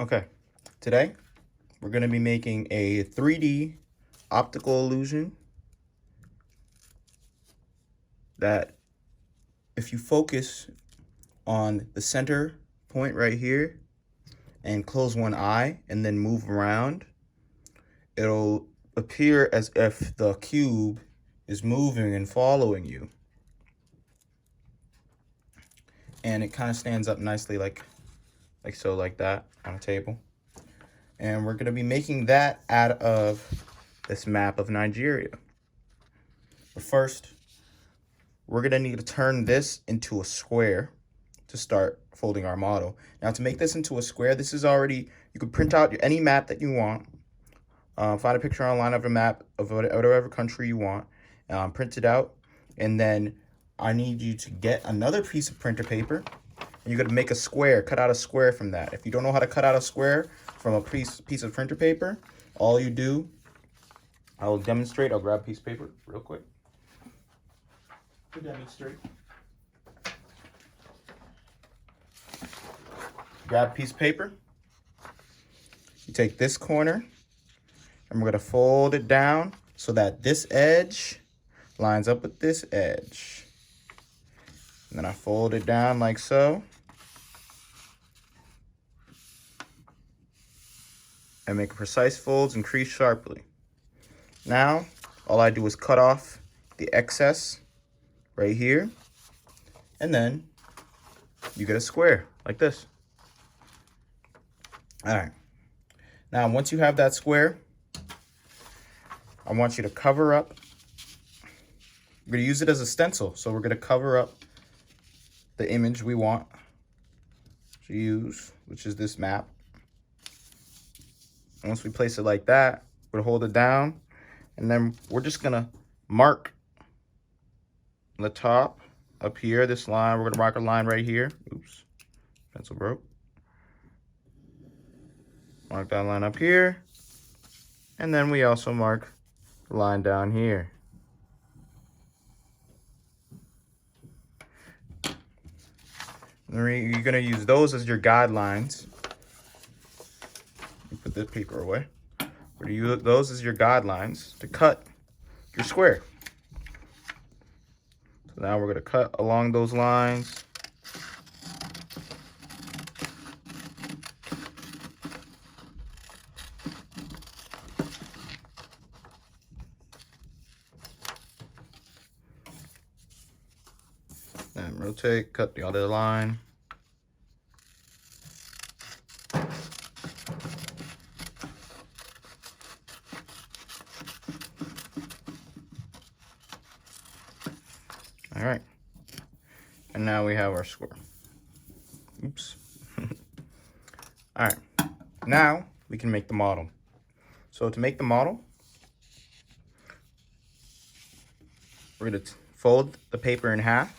Okay, today we're going to be making a 3D optical illusion that if you focus on the center point right here and close one eye and then move around, it'll appear as if the cube is moving and following you. And it kind of stands up nicely like so, like that on a table. And we're going to be making that out of this map of Nigeria. But first, we're going to need to turn this into a square to start folding our model. Now, to make this into a square, this is already, you can print out any map that you want. Find a picture online of a map of whatever country you want. Print it out. And then I need you to get another piece of printer paper. And you're going to make a square, cut out a square from that. If you don't know how to cut out a square from a piece of printer paper, all you do, I will demonstrate. I'll grab a piece of paper real quick to demonstrate. Grab a piece of paper. You take this corner, and we're going to fold it down so that this edge lines up with this edge. And then I fold it down like so. And make precise folds and crease sharply. Now, all I do is cut off the excess right here. And then you get a square like this. All right. Now, once you have that square, I want you to cover up. We're going to use it as a stencil. So we're going to cover up the image we want to use, which is this map. Once we place it like that, we'll hold it down, and then we're just gonna mark the top up here, this line. We're gonna mark a line right here. Oops, pencil broke. Mark that line up here, and then we also mark the line down here. You're gonna use those as your guidelines. Put this paper away. We're going to use those as your guidelines to cut your square. So now we're going to cut along those lines. And rotate, cut the other line. All right, and now we have our square. Oops. All right, now we can make the model. So to make the model, we're going to fold the paper in half.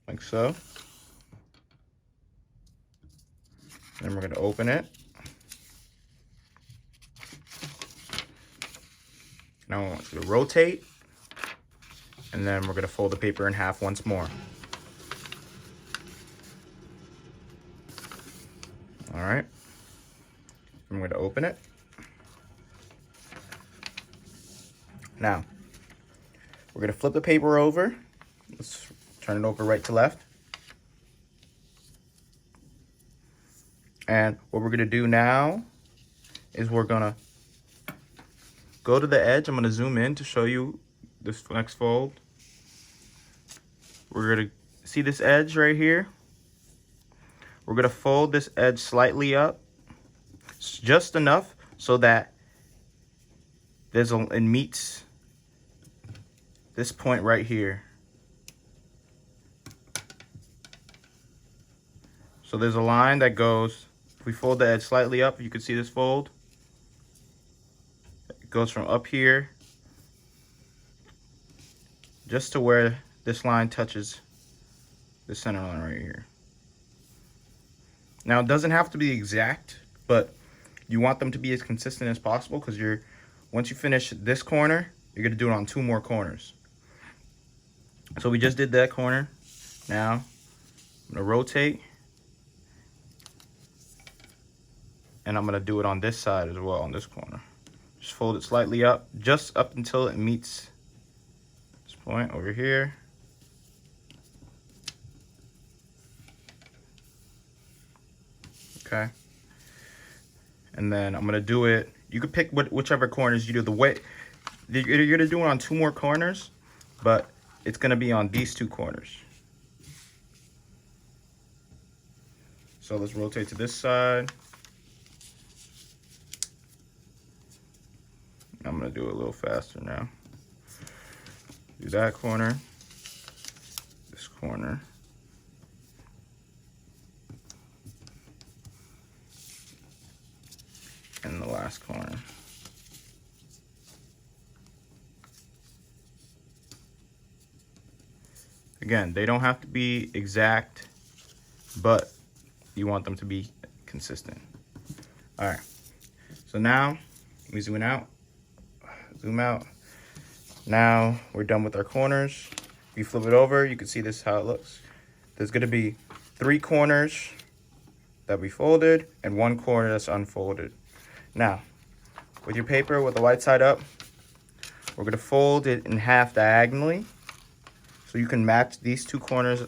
Like so. Then we're going to open it. Now I want you to rotate, and then we're going to fold the paper in half once more. All right. I'm going to open it. Now, we're going to flip the paper over. Let's turn it over right to left. And what we're going to do now is we're going to go to the edge. I'm going to zoom in to show you this next fold. We're going to see this edge right here. We're going to fold this edge slightly up, just enough so that it meets this point right here. So there's a line that goes, if we fold the edge slightly up, you can see this fold. It goes from up here just to where this line touches the center line right here. Now, it doesn't have to be exact, but you want them to be as consistent as possible, because once you finish this corner, you're going to do it on 2 more corners. So we just did that corner. Now I'm gonna rotate. And I'm gonna do it on this side as well, on this corner. Just fold it slightly up, just up until it meets this point over here. Okay. And then I'm gonna do it, you could pick whichever corners you do. The way, you're gonna do it on 2 more corners, but it's gonna be on these 2 corners. So let's rotate to this side. I'm gonna do it a little faster now. Do that corner, this corner. And the last corner. Again, they don't have to be exact, but you want them to be consistent. All right, so now let me zoom out. Zoom out. Now we're done with our corners. If you flip it over, you can see this how it looks. There's gonna be 3 corners that we folded and 1 corner that's unfolded. Now, with your paper with the white side up, we're gonna fold it in half diagonally. So you can match these two corners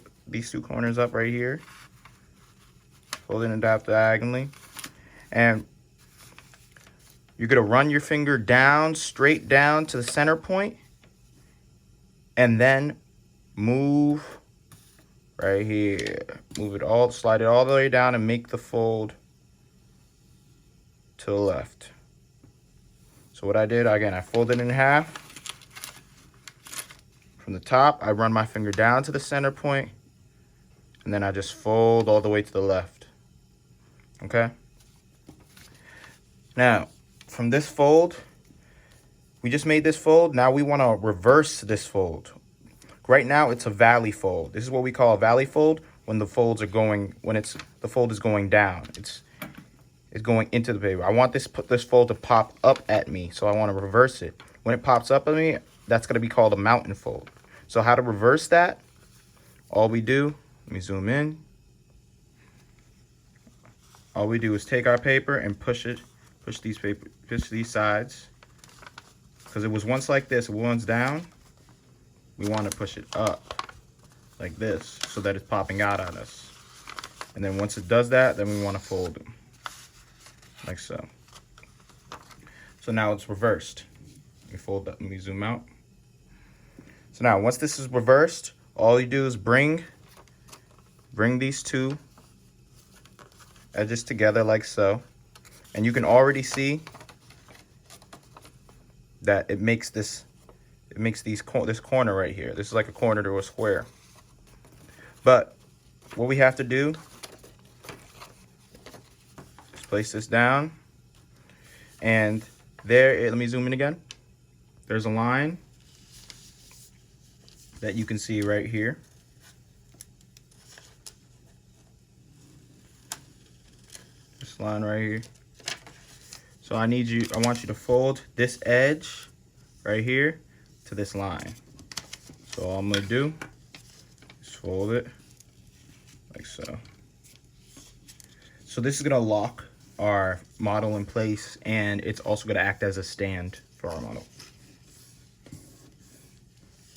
up right here. Fold it in half diagonally. And you're gonna run your finger down, straight down to the center point, and then move right here. Move it all, slide it all the way down and make the fold to the left. So what I did, again, I folded in half. From the top, I run my finger down to the center point, and then I just fold all the way to the left. Okay? Now, from this fold, we just made this fold. Now we want to reverse this fold. Right now, it's a valley fold. This is what we call a valley fold when the folds are going, the fold is going down. It's going into the paper. I want this fold to pop up at me, so I want to reverse it. When it pops up at me, that's going to be called a mountain fold. So how to reverse that? All we do, let me zoom in. All we do is take our paper and push these sides. Because it was once like this, one's down. We want to push it up like this so that it's popping out at us. And then once it does that, then we want to fold them like so. So now it's reversed. Let me fold that, let me zoom out. So now once this is reversed, all you do is bring these 2 edges together like so. And you can already see that it makes this corner right here. This is like a corner to a square. But what we have to do is place this down, and there, let me zoom in again. There's a line that you can see right here. This line right here. So I want you to fold this edge right here to this line. So all I'm gonna do is fold it like so. So this is gonna lock our model in place, and it's also gonna act as a stand for our model.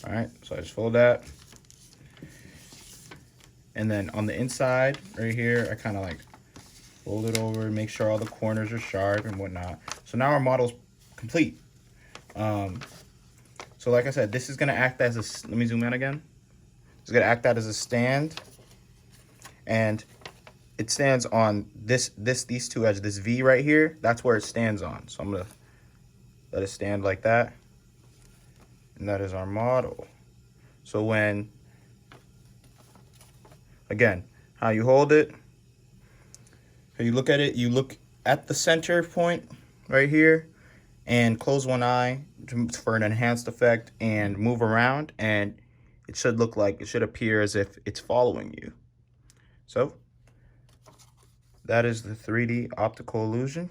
All right, so I just fold that. And then on the inside right here, I kind of like fold it over, make sure all the corners are sharp and whatnot. So now our model's complete. So like I said, this is gonna act as a, let me zoom in again. It's gonna act out as a stand, and it stands on these 2 edges, this V right here, that's where it stands on. So I'm gonna let it stand like that. And that is our model. So when, again, how you hold it, how you look at it, you look at the center point right here and close one eye for an enhanced effect and move around, and it should appear as if it's following you. So that is the 3D optical illusion,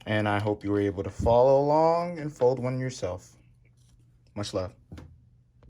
and I hope you were able to follow along and fold one yourself. Much love.